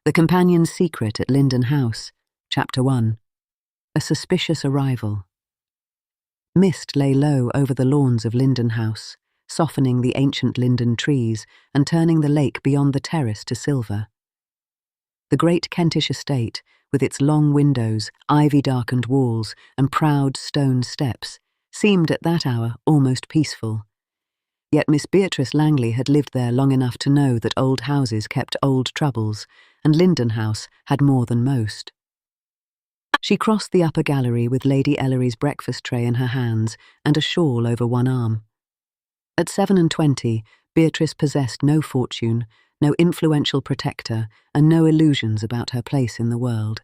The Companion's Secret at Linden House, Chapter 1. A Suspicious Arrival. Mist lay low over the lawns of Linden House, softening the ancient linden trees and turning the lake beyond the terrace to silver. The great Kentish estate, with its long windows, ivy-darkened walls, and proud stone steps, seemed at that hour almost peaceful. Yet Miss Beatrice Langley had lived there long enough to know that old houses kept old troubles, and Linden House had more than most. She crossed the upper gallery with Lady Ellery's breakfast tray in her hands and a shawl over one arm. At 27, Beatrice possessed no fortune, no influential protector, and no illusions about her place in the world.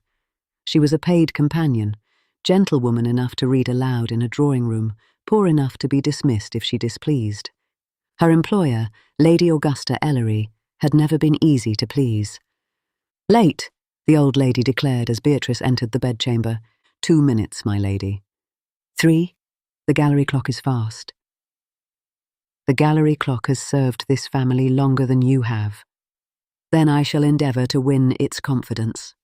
She was a paid companion, gentlewoman enough to read aloud in a drawing-room, poor enough to be dismissed if she displeased. Her employer, Lady Augusta Ellery, had never been easy to please. "Late," the old lady declared as Beatrice entered the bedchamber. 2 minutes, my lady." 3. The gallery clock is fast. "The gallery clock has served this family longer than you have. Then I shall endeavour to win its confidence."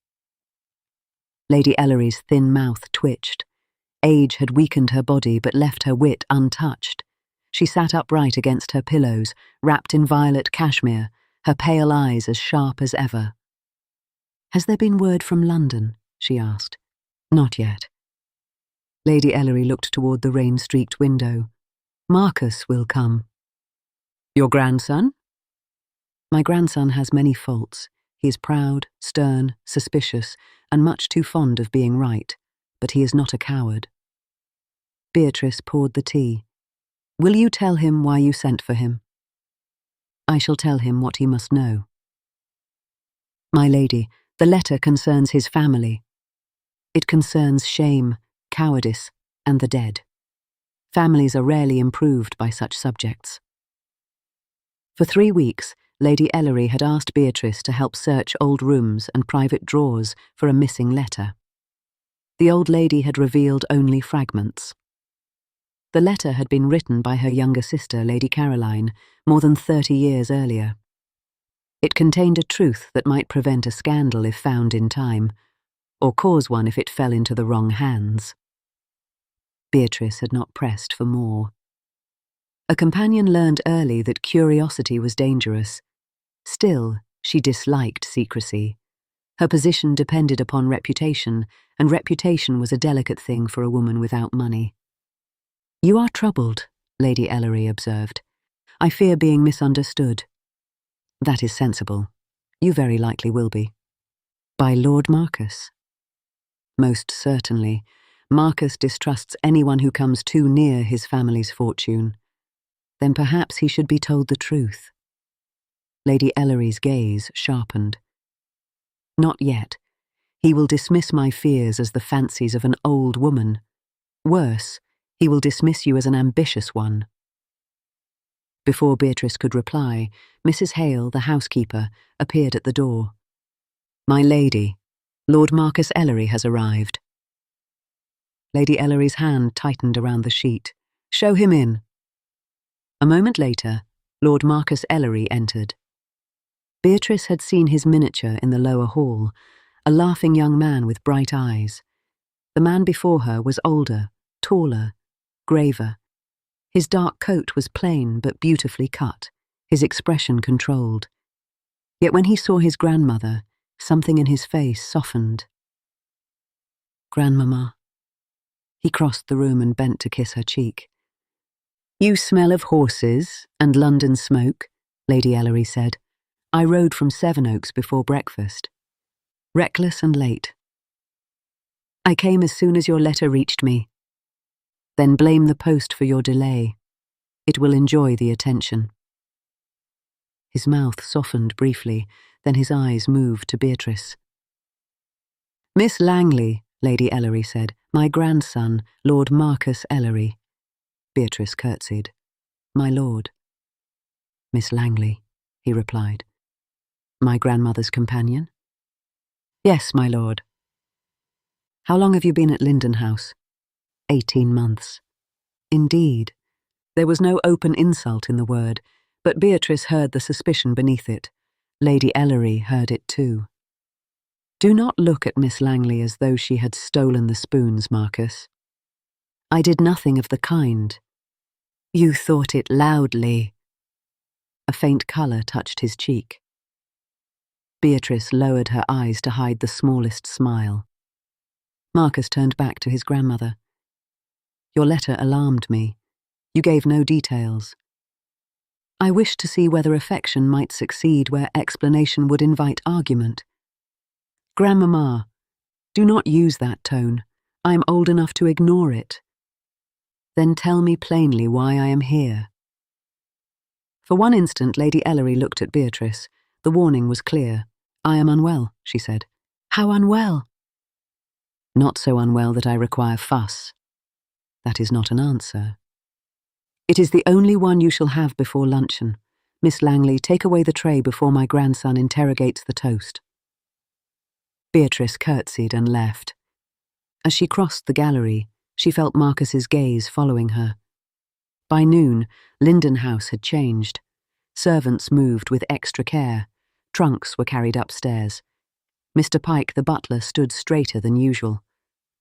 Lady Ellery's thin mouth twitched. Age had weakened her body but left her wit untouched. She sat upright against her pillows, wrapped in violet cashmere, her pale eyes as sharp as ever. "Has there been word from London?" she asked. "Not yet." Lady Ellery looked toward the rain-streaked window. "Marcus will come." "Your grandson?" "My grandson has many faults. He is proud, stern, suspicious, and much too fond of being right, but he is not a coward." Beatrice poured the tea. "Will you tell him why you sent for him?" "I shall tell him what he must know." "My lady, the letter concerns his family. It concerns shame, cowardice, and the dead. Families are rarely improved by such subjects." For 3 weeks, Lady Ellery had asked Beatrice to help search old rooms and private drawers for a missing letter. The old lady had revealed only fragments. The letter had been written by her younger sister, Lady Caroline, more than 30 years earlier. It contained a truth that might prevent a scandal if found in time, or cause one if it fell into the wrong hands. Beatrice had not pressed for more. A companion learned early that curiosity was dangerous. Still, she disliked secrecy. Her position depended upon reputation, and reputation was a delicate thing for a woman without money. "You are troubled," Lady Ellery observed. "I fear being misunderstood." "That is sensible. You very likely will be." "By Lord Marcus?" "Most certainly. Marcus distrusts anyone who comes too near his family's fortune." "Then perhaps he should be told the truth." Lady Ellery's gaze sharpened. "Not yet. He will dismiss my fears as the fancies of an old woman. Worse, he will dismiss you as an ambitious one." Before Beatrice could reply, Mrs. Hale, the housekeeper, appeared at the door. "My lady, Lord Marcus Ellery has arrived." Lady Ellery's hand tightened around the sheet. "Show him in." A moment later, Lord Marcus Ellery entered. Beatrice had seen his miniature in the lower hall, a laughing young man with bright eyes. The man before her was older, taller, graver. His dark coat was plain but beautifully cut, his expression controlled. Yet when he saw his grandmother, something in his face softened. "Grandmamma." He crossed the room and bent to kiss her cheek. "You smell of horses and London smoke," Lady Ellery said. "I rode from Sevenoaks before breakfast. Reckless and late. I came as soon as your letter reached me. Then blame the post for your delay. It will enjoy the attention." His mouth softened briefly, then his eyes moved to Beatrice. "Miss Langley," Lady Ellery said, "my grandson, Lord Marcus Ellery." Beatrice curtsied. "My lord." "Miss Langley," he replied. "My grandmother's companion?" "Yes, my lord." "How long have you been at Linden House?" 18 months. Indeed. There was no open insult in the word, but Beatrice heard the suspicion beneath it. Lady Ellery heard it too. Do not look at Miss Langley as though she had stolen the spoons, Marcus. I did nothing of the kind. You thought it loudly. A faint colour touched his cheek. Beatrice lowered her eyes to hide the smallest smile. Marcus turned back to his grandmother. Your letter alarmed me. You gave no details. I wished to see whether affection might succeed where explanation would invite argument. Grandmamma, do not use that tone. I am old enough to ignore it. Then tell me plainly why I am here. For one instant, Lady Ellery looked at Beatrice. The warning was clear. I am unwell, she said. How unwell? Not so unwell that I require fuss. That is not an answer. It is the only one you shall have before luncheon. Miss Langley, take away the tray before my grandson interrogates the toast. Beatrice curtsied and left. As she crossed the gallery, she felt Marcus's gaze following her. By noon, Linden House had changed. Servants moved with extra care. Trunks were carried upstairs. Mr. Pike, the butler, stood straighter than usual.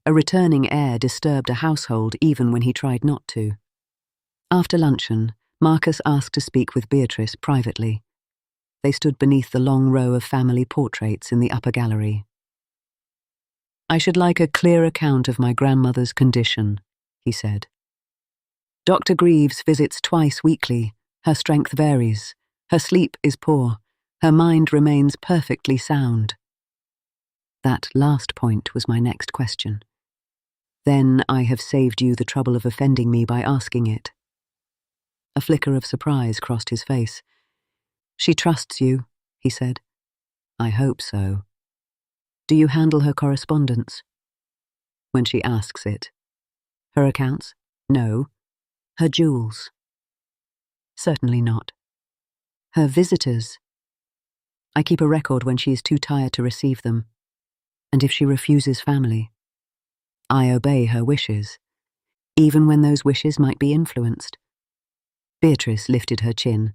A returning air disturbed a household even when he tried not to. After luncheon, Marcus asked to speak with Beatrice privately. They stood beneath the long row of family portraits in the upper gallery. I should like a clear account of my grandmother's condition, he said. Dr. Greaves visits twice weekly. Her strength varies. Her sleep is poor. Her mind remains perfectly sound. That last point was my next question. Then I have saved you the trouble of offending me by asking it. A flicker of surprise crossed his face. She trusts you, he said. I hope so. Do you handle her correspondence? When she asks it. Her accounts? No. Her jewels? Certainly not. Her visitors? I keep a record when she is too tired to receive them. And if she refuses family? I obey her wishes, even when those wishes might be influenced. Beatrice lifted her chin.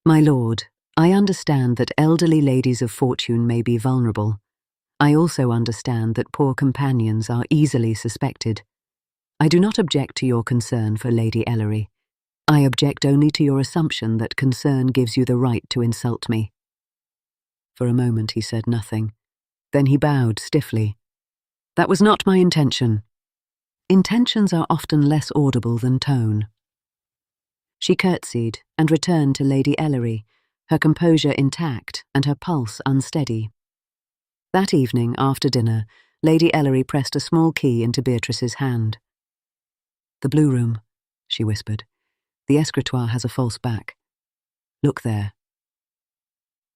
My lord, I understand that elderly ladies of fortune may be vulnerable. I also understand that poor companions are easily suspected. I do not object to your concern for Lady Ellery. I object only to your assumption that concern gives you the right to insult me. For a moment he said nothing. Then he bowed stiffly. That was not my intention. Intentions are often less audible than tone. She curtsied and returned to Lady Ellery, her composure intact and her pulse unsteady. That evening, after dinner, Lady Ellery pressed a small key into Beatrice's hand. The blue room, she whispered. The escritoire has a false back. Look there.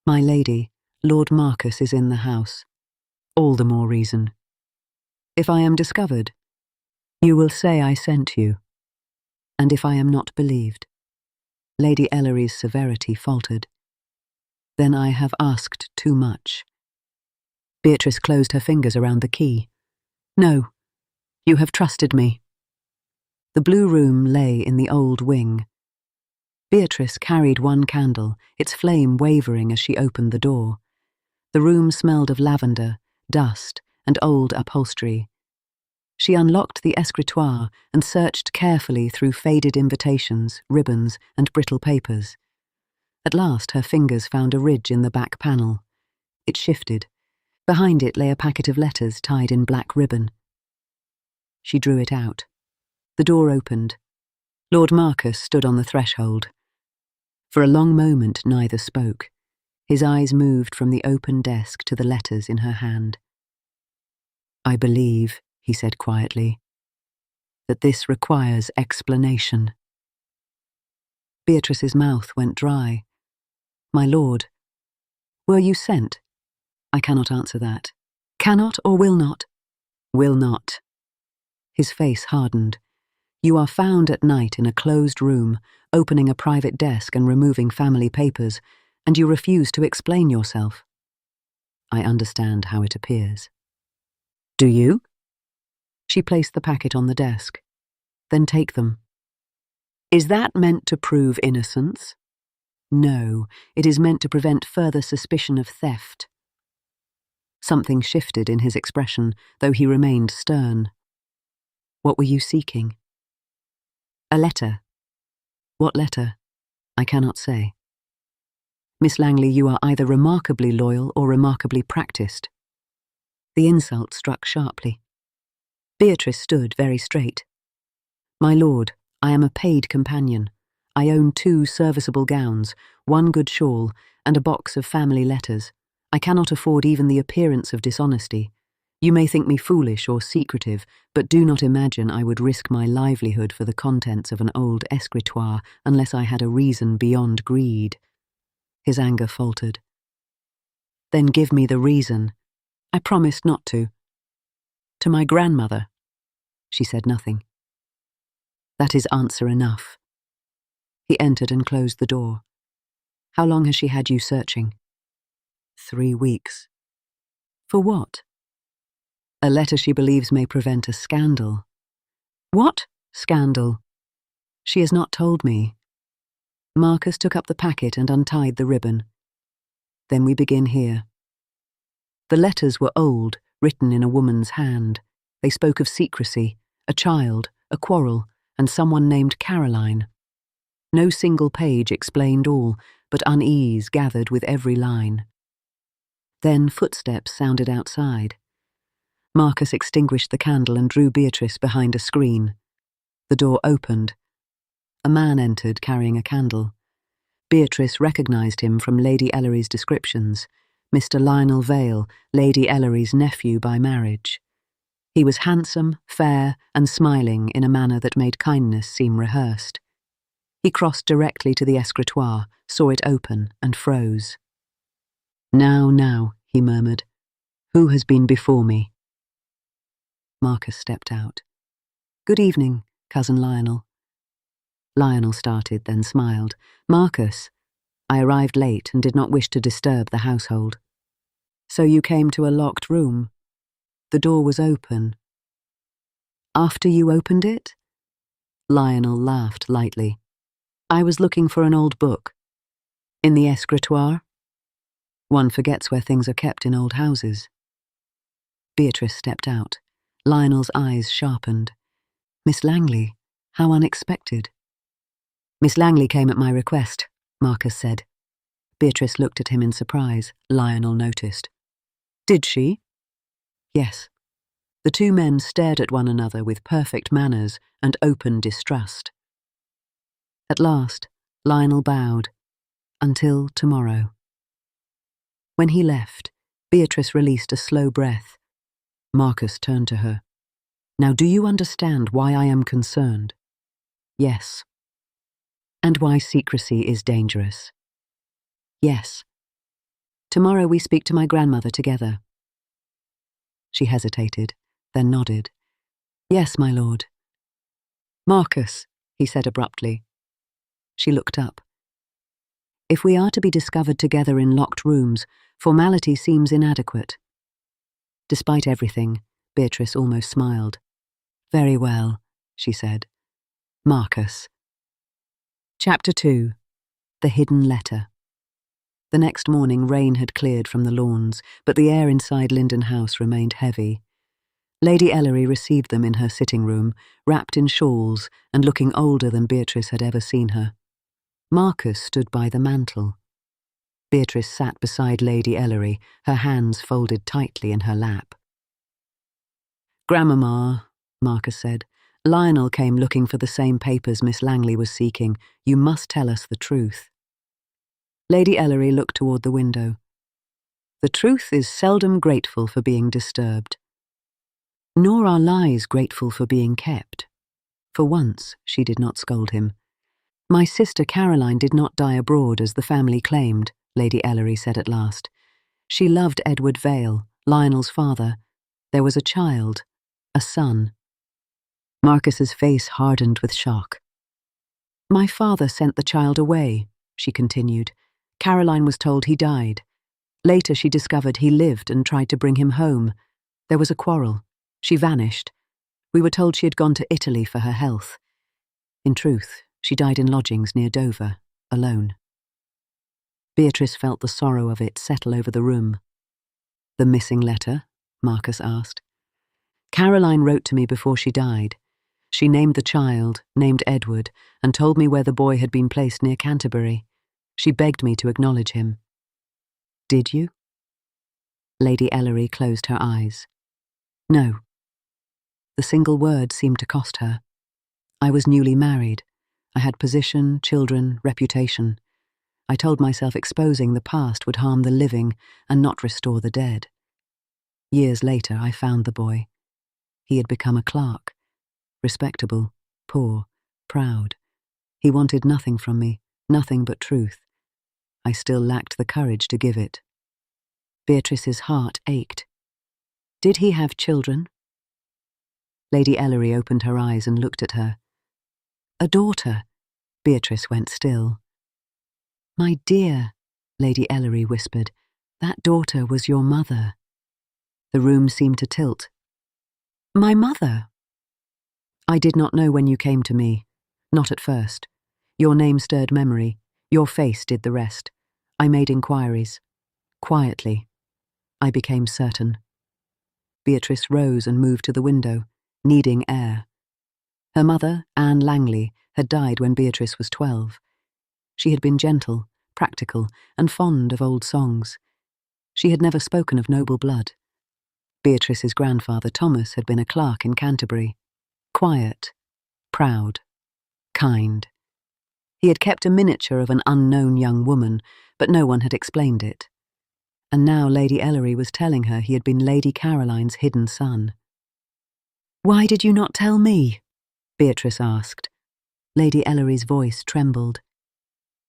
My lady, Lord Marcus is in the house. All the more reason. If I am discovered, you will say I sent you. And if I am not believed, Lady Ellery's severity faltered. Then I have asked too much. Beatrice closed her fingers around the key. No, you have trusted me. The blue room lay in the old wing. Beatrice carried one candle, its flame wavering as she opened the door. The room smelled of lavender, dust, and old upholstery. She unlocked the escritoire and searched carefully through faded invitations, ribbons, and brittle papers. At last her fingers found a ridge in the back panel. It shifted. Behind it lay a packet of letters tied in black ribbon. She drew it out. The door opened. Lord Marcus stood on the threshold. For a long moment neither spoke. His eyes moved from the open desk to the letters in her hand. I believe, he said quietly, that this requires explanation. Beatrice's mouth went dry. My lord, were you sent? I cannot answer that. Cannot or will not? Will not. His face hardened. You are found at night in a closed room, opening a private desk and removing family papers, and you refuse to explain yourself. I understand how it appears. Do you? She placed the packet on the desk. Then take them. Is that meant to prove innocence? No, it is meant to prevent further suspicion of theft. Something shifted in his expression, though he remained stern. "What were you seeking?" "A letter." "What letter?" "I cannot say." "Miss Langley, you are either remarkably loyal or remarkably practiced." The insult struck sharply. Beatrice stood very straight. "My lord, I am a paid companion. I own 2 serviceable gowns, 1 good shawl, and a box of family letters. I cannot afford even the appearance of dishonesty. You may think me foolish or secretive, but do not imagine I would risk my livelihood for the contents of an old escritoire unless I had a reason beyond greed." His anger faltered. "Then give me the reason." "I promised not to." "To my grandmother." She said nothing. "That is answer enough." He entered and closed the door. "How long has she had you searching?" 3 weeks. "For what?" "A letter she believes may prevent a scandal." "What scandal?" "She has not told me." Marcus took up the packet and untied the ribbon. "Then we begin here." The letters were old, written in a woman's hand. They spoke of secrecy, a child, a quarrel, and someone named Caroline. No single page explained all, but unease gathered with every line. Then footsteps sounded outside. Marcus extinguished the candle and drew Beatrice behind a screen. The door opened. A man entered carrying a candle. Beatrice recognized him from Lady Ellery's descriptions. Mr. Lionel Vale, Lady Ellery's nephew by marriage. He was handsome, fair, and smiling in a manner that made kindness seem rehearsed. He crossed directly to the escritoire, saw it open, and froze. Now, he murmured. "Who has been before me?" Marcus stepped out. "Good evening, Cousin Lionel." Lionel started, then smiled. "Marcus, I arrived late and did not wish to disturb the household." "So you came to a locked room?" "The door was open." "After you opened it?" Lionel laughed lightly. "I was looking for an old book." "In the escritoire?" "One forgets where things are kept in old houses." Beatrice stepped out. Lionel's eyes sharpened. "Miss Langley, how unexpected." "Miss Langley came at my request," Marcus said. Beatrice looked at him in surprise. Lionel noticed. "Did she?" "Yes." The 2 men stared at one another with perfect manners and open distrust. At last, Lionel bowed. "Until tomorrow." When he left, Beatrice released a slow breath. Marcus turned to her. "Now do you understand why I am concerned?" "Yes." "And why secrecy is dangerous?" "Yes." "Tomorrow we speak to my grandmother together." She hesitated, then nodded. "Yes, my lord." "Marcus," he said abruptly. She looked up. "If we are to be discovered together in locked rooms, formality seems inadequate." Despite everything, Beatrice almost smiled. "Very well," she said. "Marcus." Chapter 2. The Hidden Letter. The next morning rain had cleared from the lawns, but the air inside Linden House remained heavy. Lady Ellery received them in her sitting room, wrapped in shawls and looking older than Beatrice had ever seen her. Marcus stood by the mantel. Beatrice sat beside Lady Ellery, her hands folded tightly in her lap. "Grandmamma," Marcus said, "Lionel came looking for the same papers Miss Langley was seeking. You must tell us the truth." Lady Ellery looked toward the window. "The truth is seldom grateful for being disturbed. Nor are lies grateful for being kept." For once, she did not scold him. "My sister Caroline did not die abroad as the family claimed," Lady Ellery said at last. "She loved Edward Vale, Lionel's father. There was a child, a son." Marcus's face hardened with shock. "My father sent the child away," she continued. "Caroline was told he died. Later she discovered he lived and tried to bring him home. There was a quarrel. She vanished. We were told she had gone to Italy for her health. In truth, she died in lodgings near Dover, alone." Beatrice felt the sorrow of it settle over the room. "The missing letter?" Marcus asked. "Caroline wrote to me before she died. She named the child, named Edward, and told me where the boy had been placed near Canterbury. She begged me to acknowledge him." "Did you?" Lady Ellery closed her eyes. "No." The single word seemed to cost her. "I was newly married. I had position, children, reputation. I told myself exposing the past would harm the living and not restore the dead. Years later, I found the boy. He had become a clerk. Respectable, poor, proud. He wanted nothing from me, nothing but truth. I still lacked the courage to give it." Beatrice's heart ached. "Did he have children?" Lady Ellery opened her eyes and looked at her. "A daughter." Beatrice went still. "My dear," Lady Ellery whispered, "that daughter was your mother." The room seemed to tilt. "My mother?" "I did not know when you came to me. Not at first. Your name stirred memory. Your face did the rest. I made inquiries. Quietly. I became certain." Beatrice rose and moved to the window, needing air. Her mother, Anne Langley, had died when Beatrice was 12. She had been gentle, practical, and fond of old songs. She had never spoken of noble blood. Beatrice's grandfather, Thomas, had been a clerk in Canterbury. Quiet, proud, kind. He had kept a miniature of an unknown young woman, but no one had explained it. And now Lady Ellery was telling her he had been Lady Caroline's hidden son. "Why did you not tell me?" Beatrice asked. Lady Ellery's voice trembled.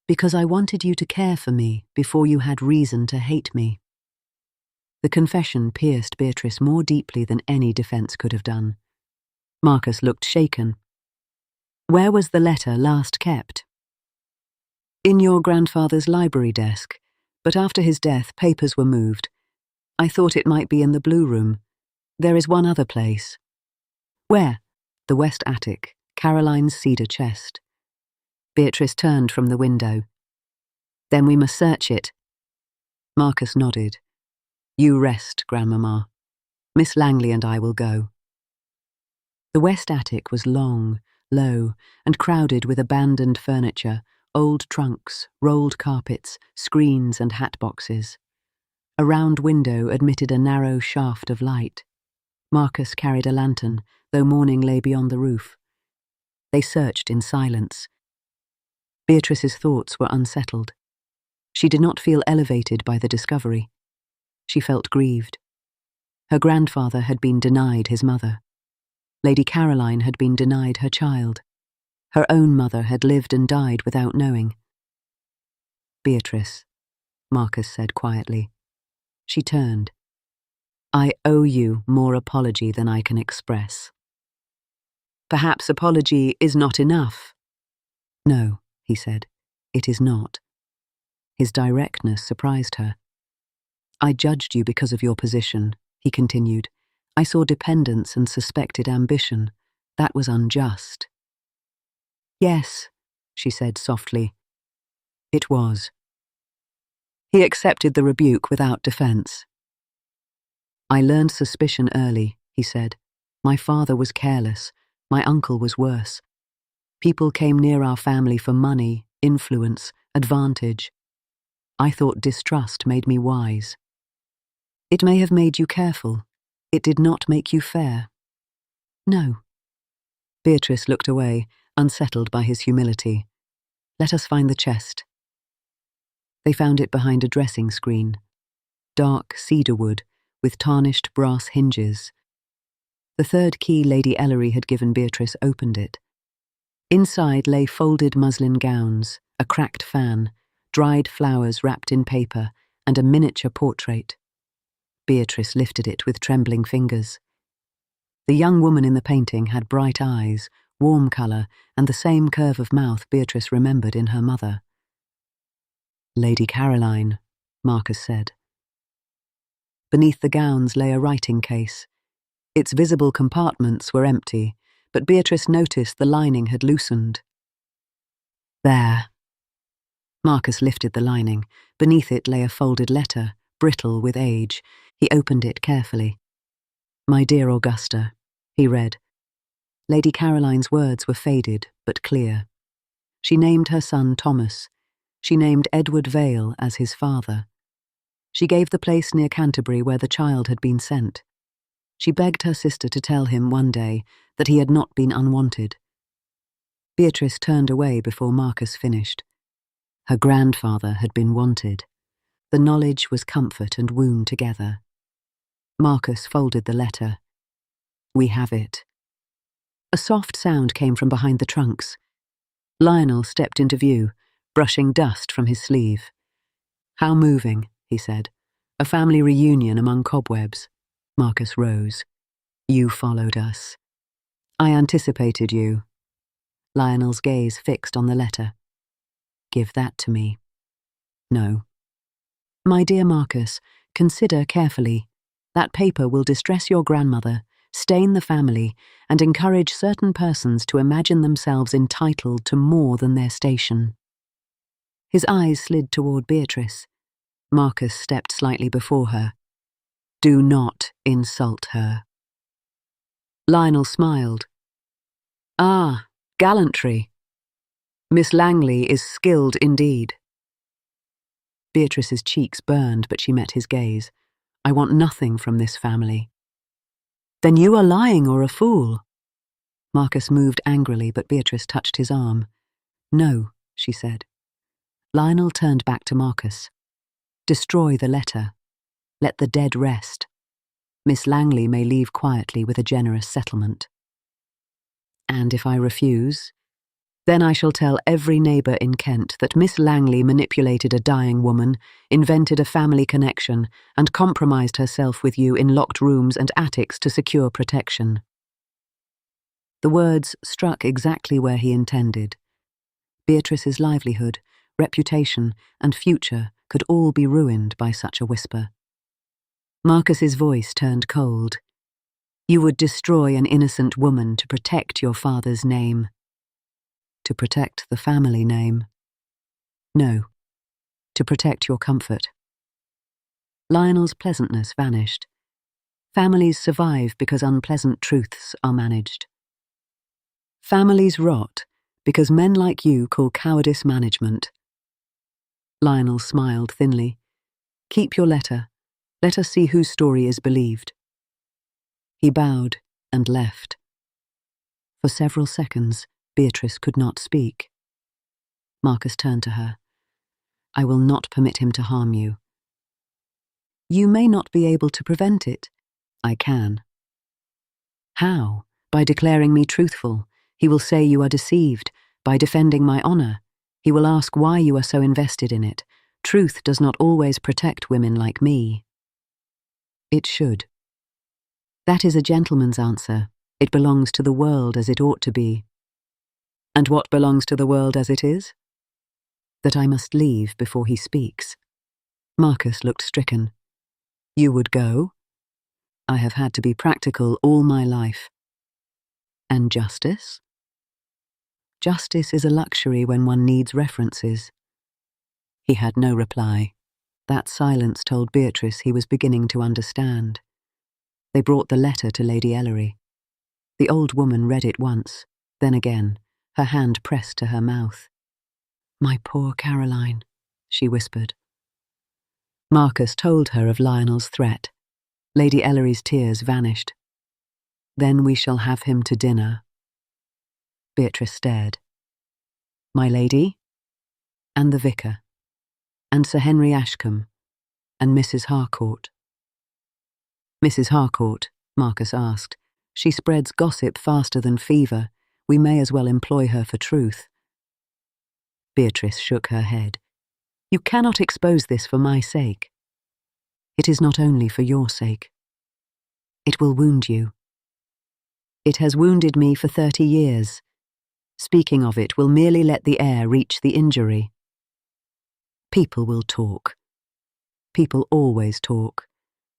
"Because I wanted you to care for me before you had reason to hate me." The confession pierced Beatrice more deeply than any defence could have done. Marcus looked shaken. "Where was the letter last kept?" "In your grandfather's library desk, but after his death papers were moved. I thought it might be in the blue room. There is one other place." "Where?" "The west attic, Caroline's cedar chest." Beatrice turned from the window. "Then we must search it." Marcus nodded. "You rest, Grandmamma. Miss Langley and I will go." The west attic was long, low, and crowded with abandoned furniture, old trunks, rolled carpets, screens and hat boxes. A round window admitted a narrow shaft of light. Marcus carried a lantern, though morning lay beyond the roof. They searched in silence. Beatrice's thoughts were unsettled. She did not feel elevated by the discovery. She felt grieved. Her grandfather had been denied his mother. Lady Caroline had been denied her child. Her own mother had lived and died without knowing. "Beatrice," Marcus said quietly. She turned. "I owe you more apology than I can express." "Perhaps apology is not enough." "No," he said, "it is not." His directness surprised her. "I judged you because of your position," he continued. "I saw dependence and suspected ambition. That was unjust." "Yes," she said softly. "It was." He accepted the rebuke without defense. "I learned suspicion early," he said. "My father was careless. My uncle was worse. People came near our family for money, influence, advantage. I thought distrust made me wise. It may have made you careful. It did not make you fair." "No." Beatrice looked away, unsettled by his humility. "Let us find the chest." They found it behind a dressing screen. Dark cedar wood, with tarnished brass hinges. The third key Lady Ellery had given Beatrice opened it. Inside lay folded muslin gowns, a cracked fan, dried flowers wrapped in paper, and a miniature portrait. Beatrice lifted it with trembling fingers. The young woman in the painting had bright eyes, warm colour, and the same curve of mouth Beatrice remembered in her mother. "Lady Caroline," Marcus said. Beneath the gowns lay a writing case. Its visible compartments were empty, but Beatrice noticed the lining had loosened. "There." Marcus lifted the lining. Beneath it lay a folded letter, brittle with age. He opened it carefully. "My dear Augusta," he read. Lady Caroline's words were faded but clear. She named her son Thomas. She named Edward Vale as his father. She gave the place near Canterbury where the child had been sent. She begged her sister to tell him one day that he had not been unwanted. Beatrice turned away before Marcus finished. Her grandfather had been wanted. The knowledge was comfort and wound together. Marcus folded the letter. "We have it." A soft sound came from behind the trunks. Lionel stepped into view, brushing dust from his sleeve. "How moving," he said. "A family reunion among cobwebs." Marcus rose. "You followed us." "I anticipated you." Lionel's gaze fixed on the letter. "Give that to me." "No." "My dear Marcus, consider carefully. That paper will distress your grandmother, stain the family, and encourage certain persons to imagine themselves entitled to more than their station." His eyes slid toward Beatrice. Marcus stepped slightly before her. "Do not insult her." Lionel smiled. "Ah, gallantry. Miss Langley is skilled indeed." Beatrice's cheeks burned, but she met his gaze. "I want nothing from this family." "Then you are lying or a fool." Marcus moved angrily, but Beatrice touched his arm. "No," she said. Lionel turned back to Marcus. "Destroy the letter. Let the dead rest. Miss Langley may leave quietly with a generous settlement." "And if I refuse? Then I shall tell every neighbour in Kent that Miss Langley manipulated a dying woman, invented a family connection, and compromised herself with you in locked rooms and attics to secure protection." The words struck exactly where he intended. Beatrice's livelihood, reputation, and future could all be ruined by such a whisper. Marcus's voice turned cold. "You would destroy an innocent woman to protect your father's name." "To protect the family name." "No, to protect your comfort." Lionel's pleasantness vanished. Families survive because unpleasant truths are managed. Families rot because men like you call cowardice management. Lionel smiled thinly. "Keep your letter. Let us see whose story is believed." He bowed and left. For several seconds, Beatrice could not speak. Marcus turned to her. "I will not permit him to harm you." "You may not be able to prevent it." "I can." "How?" "By declaring me truthful. He will say you are deceived. By defending my honour. He will ask why you are so invested in it. Truth does not always protect women like me." "It should." "That is a gentleman's answer. It belongs to the world as it ought to be." "And what belongs to the world as it is?" "That I must leave before he speaks." Marcus looked stricken. "You would go?" "I have had to be practical all my life." "And justice?" "Justice is a luxury when one needs references." He had no reply. That silence told Beatrice he was beginning to understand. They brought the letter to Lady Ellery. The old woman read it once, then again, her hand pressed to her mouth. "My poor Caroline," she whispered. Marcus told her of Lionel's threat. Lady Ellery's tears vanished. "Then we shall have him to dinner." Beatrice stared. "My lady?" "And the vicar. And Sir Henry Ashcombe. And Mrs. Harcourt." "Mrs. Harcourt?" Marcus asked. "She spreads gossip faster than fever. We may as well employ her for truth." Beatrice shook her head. "You cannot expose this for my sake." "It is not only for your sake. It will wound you." "It has wounded me for 30 years. Speaking of it will merely let the air reach the injury." "People will talk. People always talk.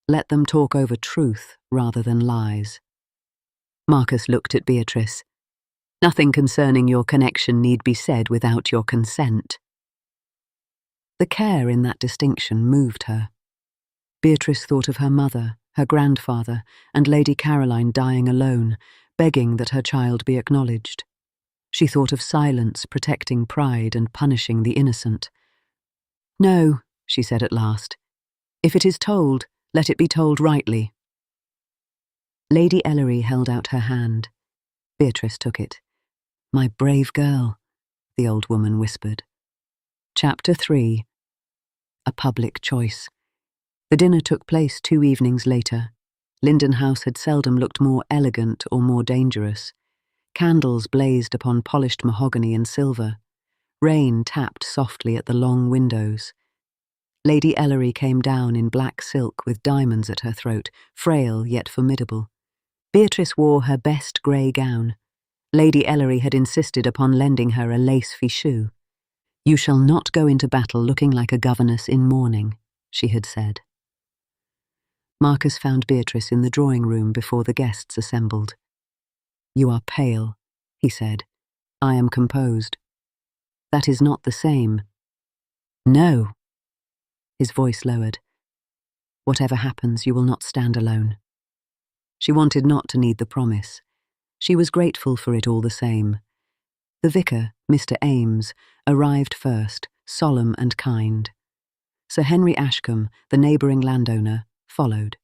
Let them talk over truth rather than lies." Marcus looked at Beatrice. "Nothing concerning your connection need be said without your consent." The care in that distinction moved her. Beatrice thought of her mother, her grandfather, and Lady Caroline dying alone, begging that her child be acknowledged. She thought of silence protecting pride and punishing the innocent. "No," she said at last. "If it is told, let it be told rightly." Lady Ellery held out her hand. Beatrice took it. "My brave girl," the old woman whispered. Chapter 3. A Public Choice. The dinner took place 2 evenings later. Linden House had seldom looked more elegant or more dangerous. Candles blazed upon polished mahogany and silver. Rain tapped softly at the long windows. Lady Ellery came down in black silk with diamonds at her throat, frail yet formidable. Beatrice wore her best grey gown. Lady Ellery had insisted upon lending her a lace fichu. "You shall not go into battle looking like a governess in mourning," she had said. Marcus found Beatrice in the drawing-room before the guests assembled. "You are pale," he said. "I am composed." "That is not the same." "No." His voice lowered. "Whatever happens, you will not stand alone." She wanted not to need the promise. She was grateful for it all the same. The vicar, Mr. Ames, arrived first, solemn and kind. Sir Henry Ashcombe, the neighbouring landowner, followed.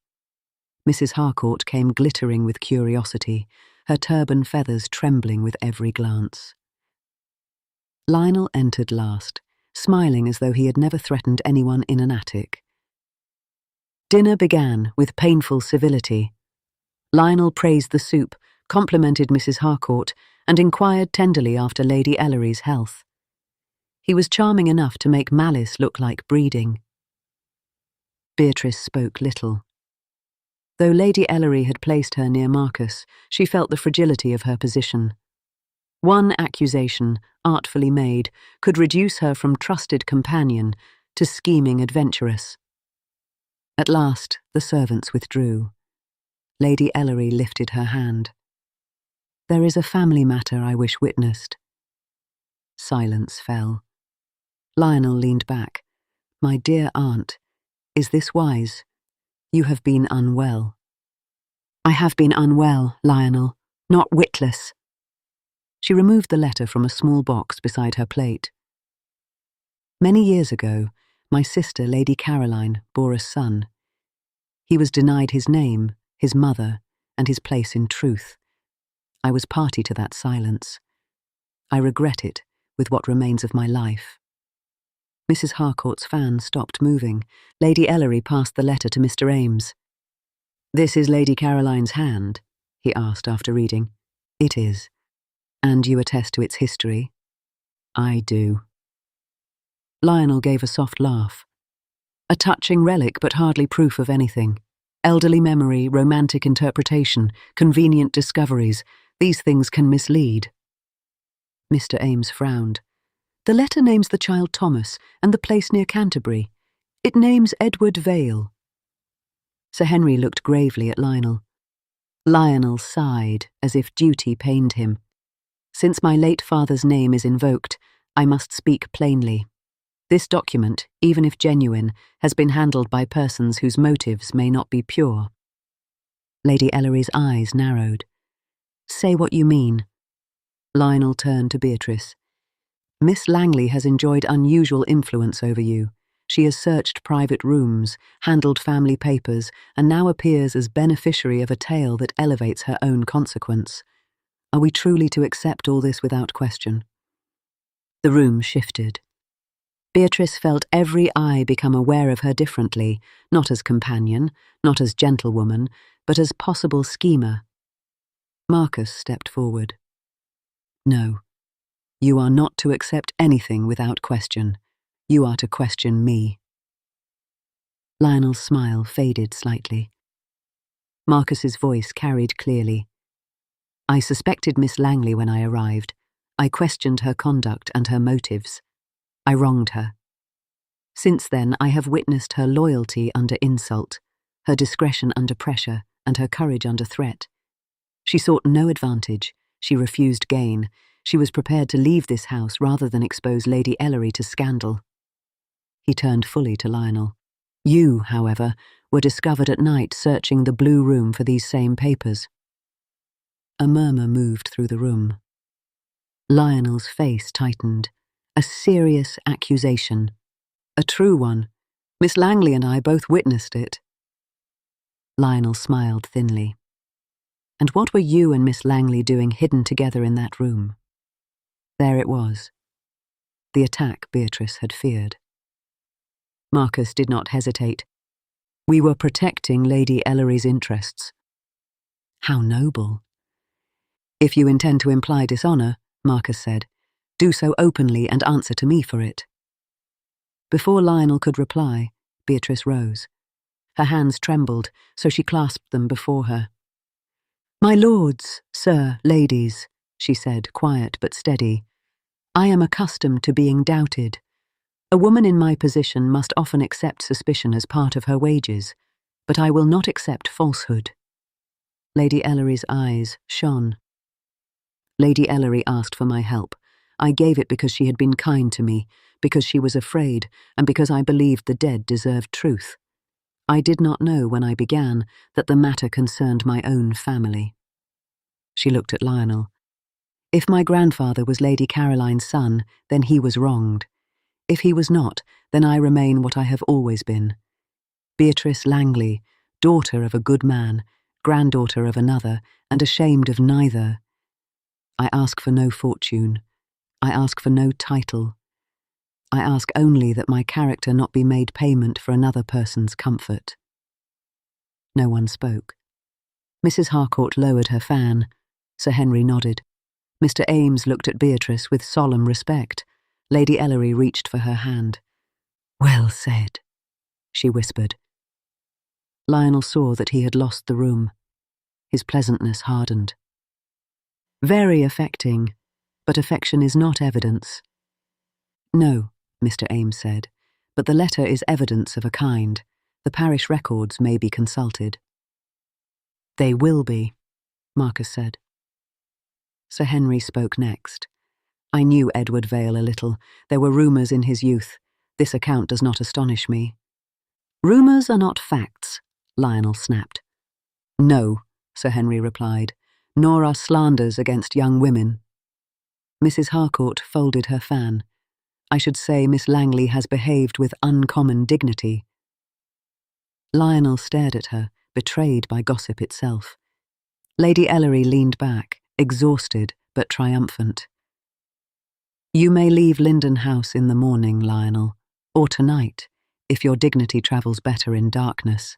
Mrs. Harcourt came glittering with curiosity, her turban feathers trembling with every glance. Lionel entered last, smiling as though he had never threatened anyone in an attic. Dinner began with painful civility. Lionel praised the soup, complimented Mrs. Harcourt, and inquired tenderly after Lady Ellery's health. He was charming enough to make malice look like breeding. Beatrice spoke little. Though Lady Ellery had placed her near Marcus, she felt the fragility of her position. One accusation, artfully made, could reduce her from trusted companion to scheming adventuress. At last, the servants withdrew. Lady Ellery lifted her hand. "There is a family matter I wish witnessed." Silence fell. Lionel leaned back. "My dear aunt, is this wise? You have been unwell." "I have been unwell, Lionel, not witless." She removed the letter from a small box beside her plate. "Many years ago, my sister, Lady Caroline, bore a son. He was denied his name, his mother, and his place in truth. I was party to that silence. I regret it with what remains of my life." Mrs. Harcourt's fan stopped moving. Lady Ellery passed the letter to Mr. Ames. "This is Lady Caroline's hand?" he asked after reading. "It is." "And you attest to its history?" "I do." Lionel gave a soft laugh. "A touching relic, but hardly proof of anything. Elderly memory, romantic interpretation, convenient discoveries, these things can mislead." Mr. Ames frowned. "The letter names the child Thomas and the place near Canterbury. It names Edward Vale." Sir Henry looked gravely at Lionel. Lionel sighed, as if duty pained him. "Since my late father's name is invoked, I must speak plainly. This document, even if genuine, has been handled by persons whose motives may not be pure." Lady Ellery's eyes narrowed. "Say what you mean." Lionel turned to Beatrice. "Miss Langley has enjoyed unusual influence over you. She has searched private rooms, handled family papers, and now appears as beneficiary of a tale that elevates her own consequence. Are we truly to accept all this without question?" The room shifted. Beatrice felt every eye become aware of her differently, not as companion, not as gentlewoman, but as possible schemer. Marcus stepped forward. "No, you are not to accept anything without question. You are to question me." Lionel's smile faded slightly. Marcus's voice carried clearly. "I suspected Miss Langley when I arrived. I questioned her conduct and her motives. I wronged her. Since then, I have witnessed her loyalty under insult, her discretion under pressure, and her courage under threat. She sought no advantage. She refused gain. She was prepared to leave this house rather than expose Lady Ellery to scandal." He turned fully to Lionel. "You, however, were discovered at night searching the blue room for these same papers. A murmur moved through the room. Lionel's face tightened. A serious accusation. A true one. Miss Langley and I both witnessed it. Lionel smiled thinly. And what were you and Miss Langley doing hidden together in that room? There it was. The attack Beatrice had feared. Marcus did not hesitate. We were protecting Lady Ellery's interests. How noble. If you intend to imply dishonour, Marcus said, do so openly and answer to me for it. Before Lionel could reply, Beatrice rose. Her hands trembled, so she clasped them before her. My lords, sir, ladies, she said, quiet but steady, I am accustomed to being doubted. A woman in my position must often accept suspicion as part of her wages, but I will not accept falsehood. Lady Ellery's eyes shone. Lady Ellery asked for my help. I gave it because she had been kind to me, because she was afraid, and because I believed the dead deserved truth. I did not know when I began that the matter concerned my own family. She looked at Lionel. If my grandfather was Lady Caroline's son, then he was wronged. If he was not, then I remain what I have always been. Beatrice Langley, daughter of a good man, granddaughter of another, and ashamed of neither. I ask for no fortune. I ask for no title. I ask only that my character not be made payment for another person's comfort. No one spoke. Mrs. Harcourt lowered her fan. Sir Henry nodded. Mr. Ames looked at Beatrice with solemn respect. Lady Ellery reached for her hand. Well said, she whispered. Lionel saw that he had lost the room. His pleasantness hardened. Very affecting, but affection is not evidence. No, Mr. Ames said, but the letter is evidence of a kind. The parish records may be consulted. They will be, Marcus said. Sir Henry spoke next. I knew Edward Vale a little. There were rumours in his youth. This account does not astonish me. Rumours are not facts, Lionel snapped. No, Sir Henry replied, nor are slanders against young women. Mrs. Harcourt folded her fan. I should say Miss Langley has behaved with uncommon dignity. Lionel stared at her, betrayed by gossip itself. Lady Ellery leaned back, exhausted but triumphant. You may leave Linden House in the morning, Lionel, or tonight, if your dignity travels better in darkness.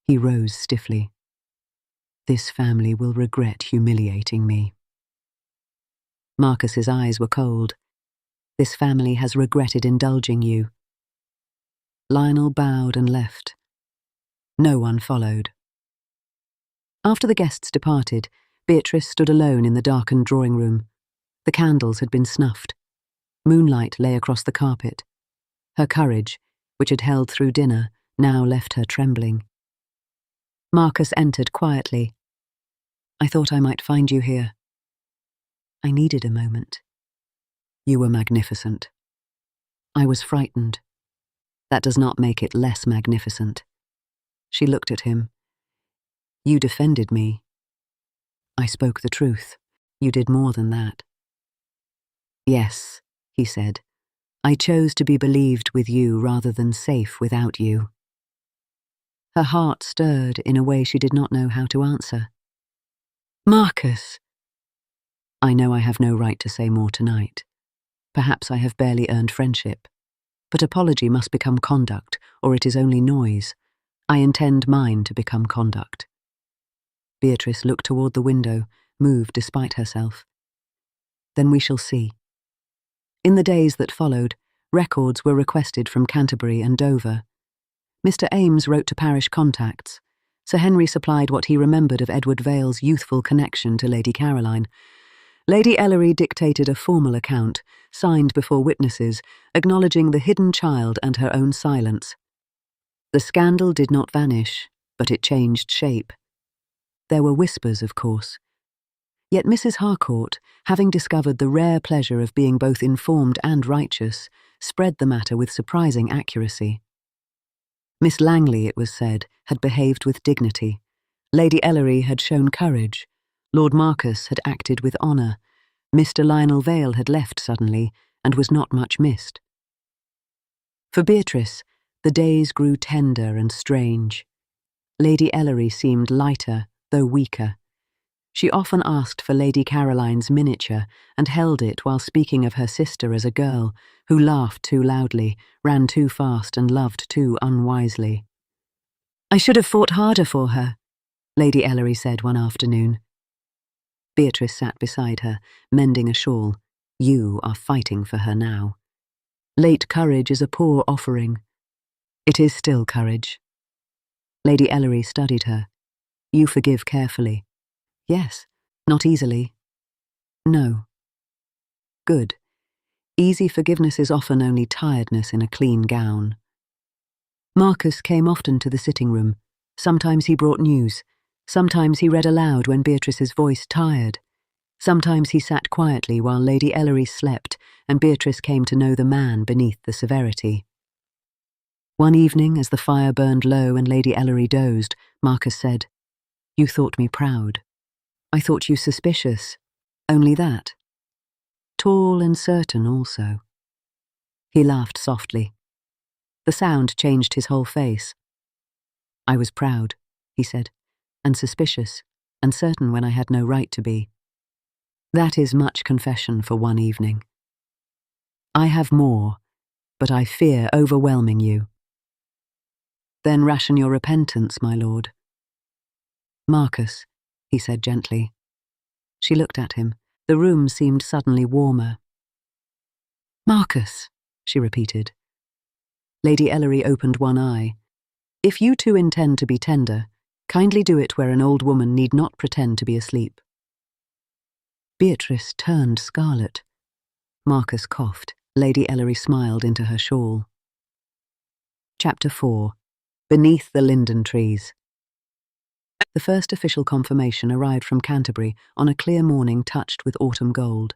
He rose stiffly. This family will regret humiliating me. Marcus's eyes were cold. This family has regretted indulging you. Lionel bowed and left. No one followed. After the guests departed, Beatrice stood alone in the darkened drawing room. The candles had been snuffed. Moonlight lay across the carpet. Her courage, which had held through dinner, now left her trembling. Marcus entered quietly. I thought I might find you here. I needed a moment. You were magnificent. I was frightened. That does not make it less magnificent. She looked at him. You defended me. I spoke the truth. You did more than that. Yes, he said. I chose to be believed with you rather than safe without you. Her heart stirred in a way she did not know how to answer. Marcus! I know I have no right to say more tonight. Perhaps I have barely earned friendship. But apology must become conduct, or it is only noise. I intend mine to become conduct. Beatrice looked toward the window, moved despite herself. Then we shall see. In the days that followed, records were requested from Canterbury and Dover. Mr. Ames wrote to parish contacts. Sir Henry supplied what he remembered of Edward Vale's youthful connection to Lady Caroline. Lady Ellery dictated a formal account, signed before witnesses, acknowledging the hidden child and her own silence. The scandal did not vanish, but it changed shape. There were whispers, of course. Yet Mrs. Harcourt, having discovered the rare pleasure of being both informed and righteous, spread the matter with surprising accuracy. Miss Langley, it was said, had behaved with dignity. Lady Ellery had shown courage. Lord Marcus had acted with honour. Mr. Lionel Vale had left suddenly and was not much missed. For Beatrice, the days grew tender and strange. Lady Ellery seemed lighter, though weaker. She often asked for Lady Caroline's miniature and held it while speaking of her sister as a girl who laughed too loudly, ran too fast and loved too unwisely. "I should have fought harder for her," Lady Ellery said one afternoon. Beatrice sat beside her, mending a shawl. "You are fighting for her now. Late courage is a poor offering." "It is still courage." Lady Ellery studied her. "You forgive carefully." "Yes, not easily." "No." "Good. Easy forgiveness is often only tiredness in a clean gown." Marcus came often to the sitting room. Sometimes he brought news. Sometimes he read aloud when Beatrice's voice tired. Sometimes he sat quietly while Lady Ellery slept and Beatrice came to know the man beneath the severity. One evening, as the fire burned low and Lady Ellery dozed, Marcus said, "You thought me proud. I thought you suspicious. Only that. Tall and certain also." He laughed softly. The sound changed his whole face. "I was proud," he said, "and suspicious, and certain when I had no right to be. That is much confession for one evening. I have more, but I fear overwhelming you." "Then ration your repentance, my lord." "Marcus," he said gently. She looked at him. The room seemed suddenly warmer. "Marcus," she repeated. Lady Ellery opened one eye. "If you two intend to be tender, kindly do it where an old woman need not pretend to be asleep." Beatrice turned scarlet. Marcus coughed. Lady Ellery smiled into her shawl. Chapter 4. Beneath the Linden Trees. The first official confirmation arrived from Canterbury on a clear morning touched with autumn gold.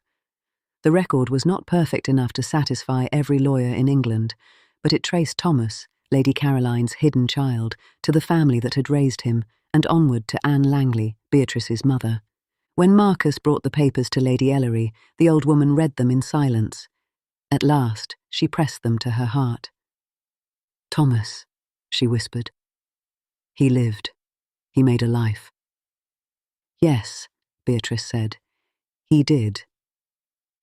The record was not perfect enough to satisfy every lawyer in England, but it traced Thomas, Lady Caroline's hidden child, to the family that had raised him, and onward to Anne Langley, Beatrice's mother. When Marcus brought the papers to Lady Ellery, the old woman read them in silence. At last, she pressed them to her heart. "Thomas," she whispered. "He lived. He made a life." "Yes," Beatrice said. "He did."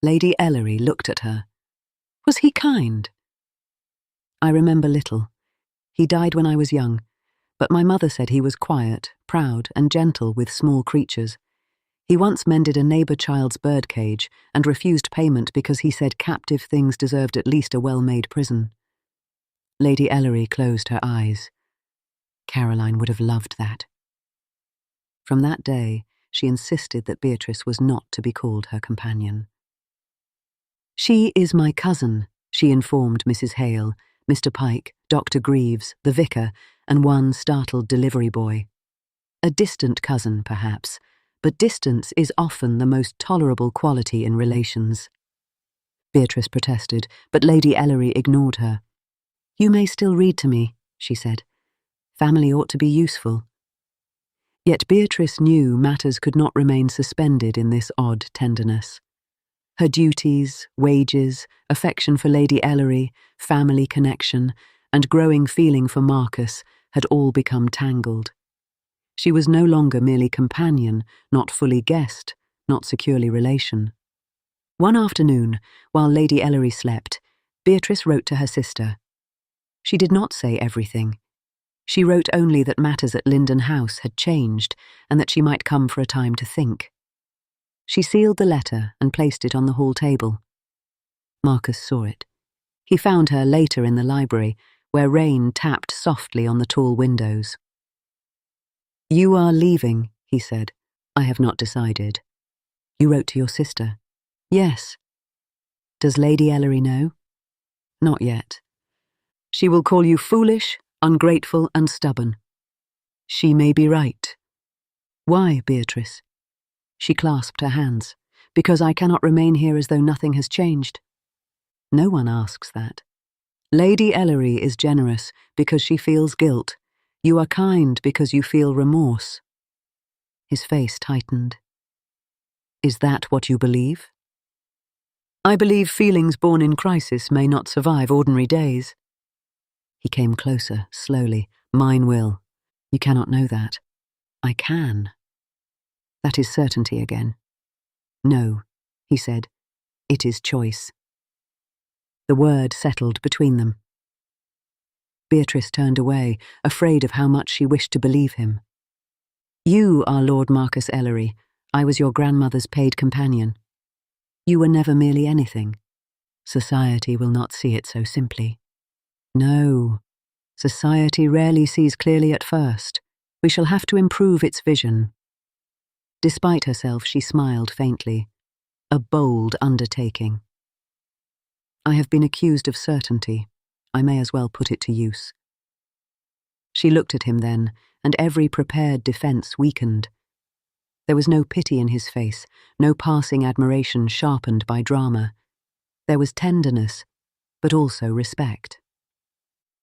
Lady Ellery looked at her. "Was he kind?" "I remember little. He died when I was young, but my mother said he was quiet, proud, and gentle with small creatures. He once mended a neighbour child's birdcage and refused payment because he said captive things deserved at least a well-made prison." Lady Ellery closed her eyes. Caroline would have loved that. From that day, she insisted that Beatrice was not to be called her companion. "She is my cousin," she informed Mrs. Hale, Mr. Pike, Dr. Greaves, the vicar, and one startled delivery boy. "A distant cousin, perhaps, but distance is often the most tolerable quality in relations." Beatrice protested, but Lady Ellery ignored her. "You may still read to me," she said. "Family ought to be useful." Yet Beatrice knew matters could not remain suspended in this odd tenderness. Her duties, wages, affection for Lady Ellery, family connection, and growing feeling for Marcus had all become tangled. She was no longer merely companion, not fully guest, not securely relation. One afternoon, while Lady Ellery slept, Beatrice wrote to her sister. She did not say everything. She wrote only that matters at Linden House had changed and that she might come for a time to think. She sealed the letter and placed it on the hall table. Marcus saw it. He found her later in the library, where rain tapped softly on the tall windows. "You are leaving," he said. "I have not decided." "You wrote to your sister?" "Yes." "Does Lady Ellery know?" "Not yet." "She will call you foolish, ungrateful, and stubborn." "She may be right." "Why, Beatrice?" She clasped her hands. "Because I cannot remain here as though nothing has changed." "No one asks that." Lady Ellery is generous because she feels guilt. You are kind because you feel remorse. His face tightened. Is that what you believe? I believe feelings born in crisis may not survive ordinary days. He came closer, slowly. Mine will. You cannot know that. I can. That is certainty again. No, he said. It is choice. The word settled between them. Beatrice turned away, afraid of how much she wished to believe him. You are Lord Marcus Ellery. I was your grandmother's paid companion. You were never merely anything. Society will not see it so simply. No, society rarely sees clearly at first. We shall have to improve its vision. Despite herself, she smiled faintly. A bold undertaking. I have been accused of certainty. I may as well put it to use. She looked at him then, and every prepared defense weakened. There was no pity in his face, no passing admiration sharpened by drama. There was tenderness, but also respect.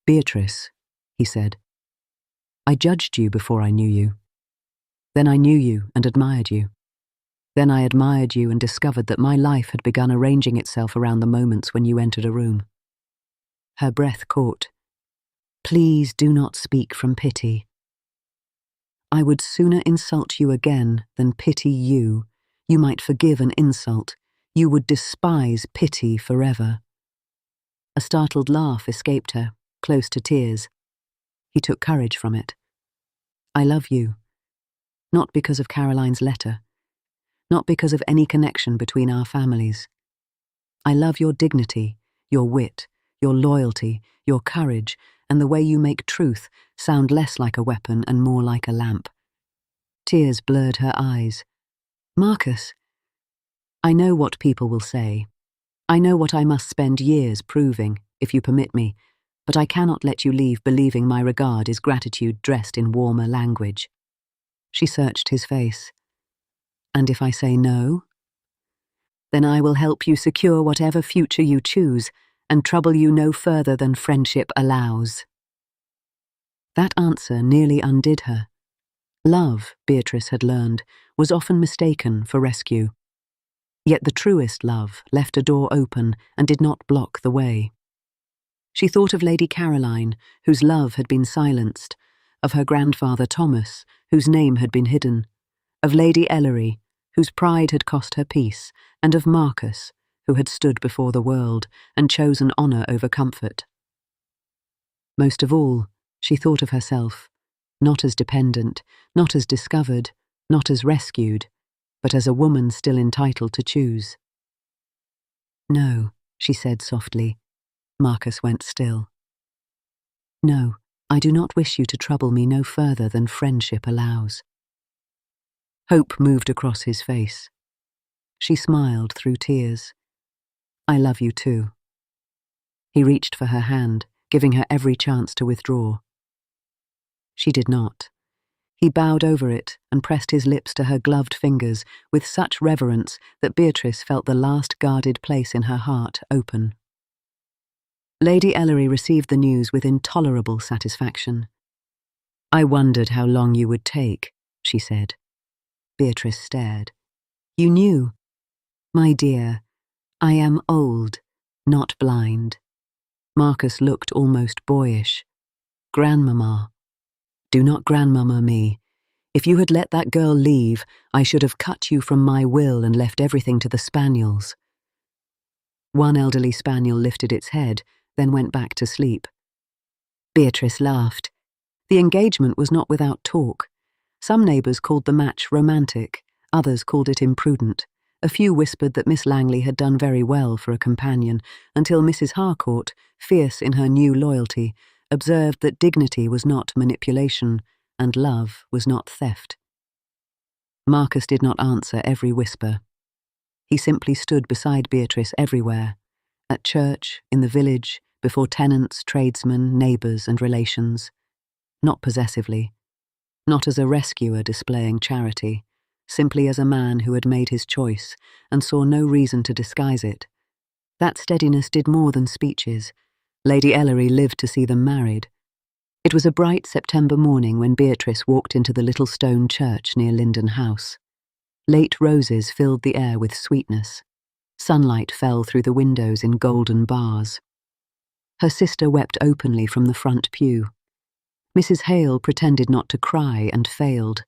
Beatrice, he said, I judged you before I knew you. Then I knew you and admired you. Then I admired you and discovered that my life had begun arranging itself around the moments when you entered a room. Her breath caught. Please do not speak from pity. I would sooner insult you again than pity you. You might forgive an insult. You would despise pity forever. A startled laugh escaped her, close to tears. He took courage from it. I love you. Not because of Caroline's letter. Not because of any connection between our families. I love your dignity, your wit, your loyalty, your courage, and the way you make truth sound less like a weapon and more like a lamp. Tears blurred her eyes. Marcus, I know what people will say. I know what I must spend years proving, if you permit me, but I cannot let you leave believing my regard is gratitude dressed in warmer language. She searched his face. And if I say no? Then I will help you secure whatever future you choose, and trouble you no further than friendship allows. That answer nearly undid her. Love, Beatrice had learned, was often mistaken for rescue. Yet the truest love left a door open and did not block the way. She thought of Lady Caroline, whose love had been silenced, of her grandfather Thomas, whose name had been hidden, of Lady Ellery, whose pride had cost her peace, and of Marcus, who had stood before the world and chosen honour over comfort. Most of all, she thought of herself, not as dependent, not as discovered, not as rescued, but as a woman still entitled to choose. No, she said softly. Marcus went still. No, I do not wish you to trouble me no further than friendship allows. Hope moved across his face. She smiled through tears. I love you too. He reached for her hand, giving her every chance to withdraw. She did not. He bowed over it and pressed his lips to her gloved fingers with such reverence that Beatrice felt the last guarded place in her heart open. Lady Ellery received the news with intolerable satisfaction. I wondered how long you would take, she said. Beatrice stared. You knew? My dear, I am old, not blind. Marcus looked almost boyish. Grandmamma. Do not grandmamma me. If you had let that girl leave, I should have cut you from my will and left everything to the spaniels. One elderly spaniel lifted its head, then went back to sleep. Beatrice laughed. The engagement was not without talk. Some neighbours called the match romantic, others called it imprudent. A few whispered that Miss Langley had done very well for a companion, until Mrs. Harcourt, fierce in her new loyalty, observed that dignity was not manipulation, and love was not theft. Marcus did not answer every whisper. He simply stood beside Beatrice everywhere, at church, in the village, before tenants, tradesmen, neighbours and relations. Not possessively, not as a rescuer displaying charity, simply as a man who had made his choice and saw no reason to disguise it. That steadiness did more than speeches. Lady Ellery lived to see them married. It was a bright September morning when Beatrice walked into the little stone church near Linden House. Late roses filled the air with sweetness. Sunlight fell through the windows in golden bars. Her sister wept openly from the front pew. Mrs. Hale pretended not to cry and failed.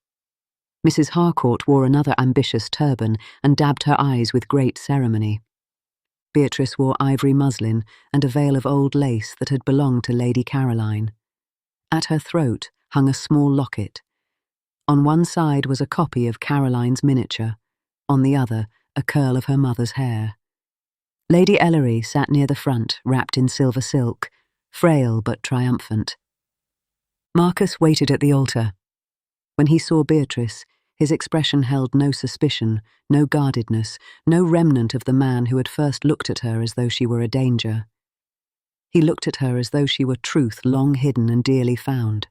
Mrs. Harcourt wore another ambitious turban and dabbed her eyes with great ceremony. Beatrice wore ivory muslin and a veil of old lace that had belonged to Lady Caroline. At her throat hung a small locket. On one side was a copy of Caroline's miniature, on the other a curl of her mother's hair. Lady Ellery sat near the front, wrapped in silver silk, frail but triumphant. Marcus waited at the altar. When he saw Beatrice, his expression held no suspicion, no guardedness, no remnant of the man who had first looked at her as though she were a danger. He looked at her as though she were truth long hidden and dearly found.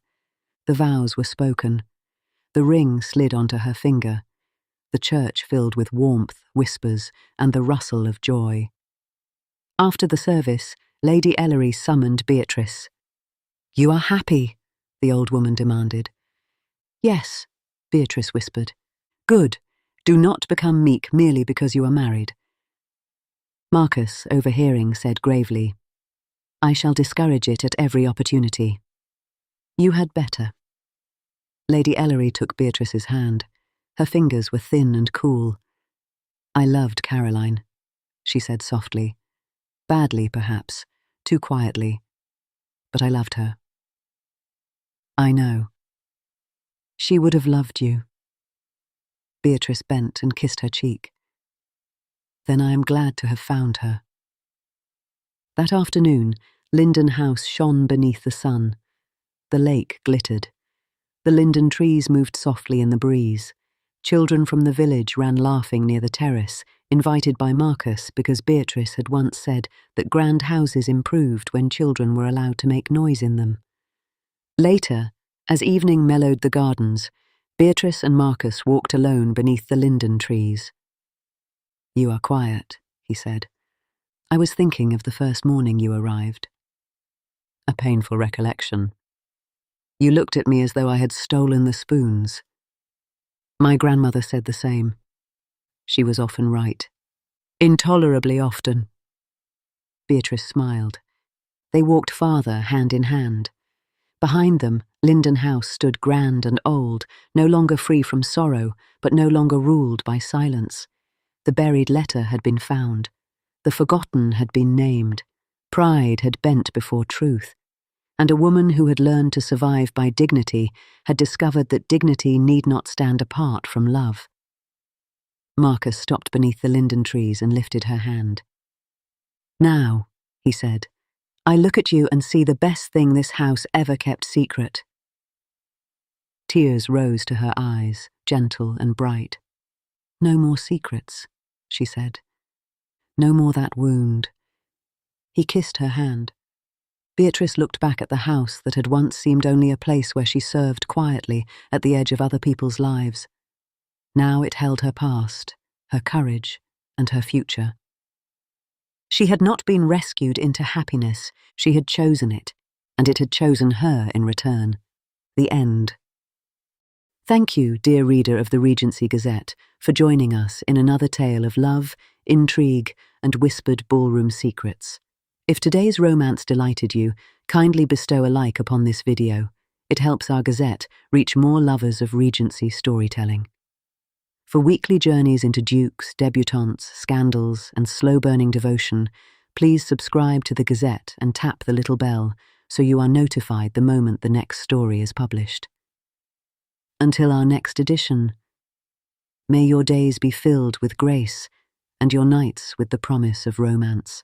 The vows were spoken. The ring slid onto her finger. The church filled with warmth, whispers, and the rustle of joy. After the service, Lady Ellery summoned Beatrice. "You are happy?" the old woman demanded. "Yes," Beatrice whispered. "Good. Do not become meek merely because you are married." Marcus, overhearing, said gravely, "I shall discourage it at every opportunity." "You had better." Lady Ellery took Beatrice's hand. Her fingers were thin and cool. "I loved Caroline," she said softly. "Badly, perhaps, too quietly. But I loved her." "I know." "She would have loved you." Beatrice bent and kissed her cheek. "Then I am glad to have found her." That afternoon, Linden House shone beneath the sun. The lake glittered. The linden trees moved softly in the breeze. Children from the village ran laughing near the terrace, invited by Marcus because Beatrice had once said that grand houses improved when children were allowed to make noise in them. Later, as evening mellowed the gardens, Beatrice and Marcus walked alone beneath the linden trees. "You are quiet," he said. "I was thinking of the first morning you arrived." A painful recollection. "You looked at me as though I had stolen the spoons." My grandmother said the same. She was often right. Intolerably often. Beatrice smiled. They walked farther, hand in hand. Behind them, Linden House stood grand and old, no longer free from sorrow, but no longer ruled by silence. The buried letter had been found. The forgotten had been named. Pride had bent before truth. And a woman who had learned to survive by dignity had discovered that dignity need not stand apart from love. Marcus stopped beneath the linden trees and lifted her hand. "Now," he said, "I look at you and see the best thing this house ever kept secret." Tears rose to her eyes, gentle and bright. "No more secrets," she said. "No more that wound." He kissed her hand. Beatrice looked back at the house that had once seemed only a place where she served quietly at the edge of other people's lives. Now it held her past, her courage, and her future. She had not been rescued into happiness, she had chosen it, and it had chosen her in return. The end. Thank you, dear reader of the Regency Gazette, for joining us in another tale of love, intrigue, and whispered ballroom secrets. If today's romance delighted you, kindly bestow a like upon this video. It helps our Gazette reach more lovers of Regency storytelling. For weekly journeys into dukes, debutantes, scandals, and slow-burning devotion, please subscribe to the Gazette and tap the little bell so you are notified the moment the next story is published. Until our next edition, may your days be filled with grace and your nights with the promise of romance.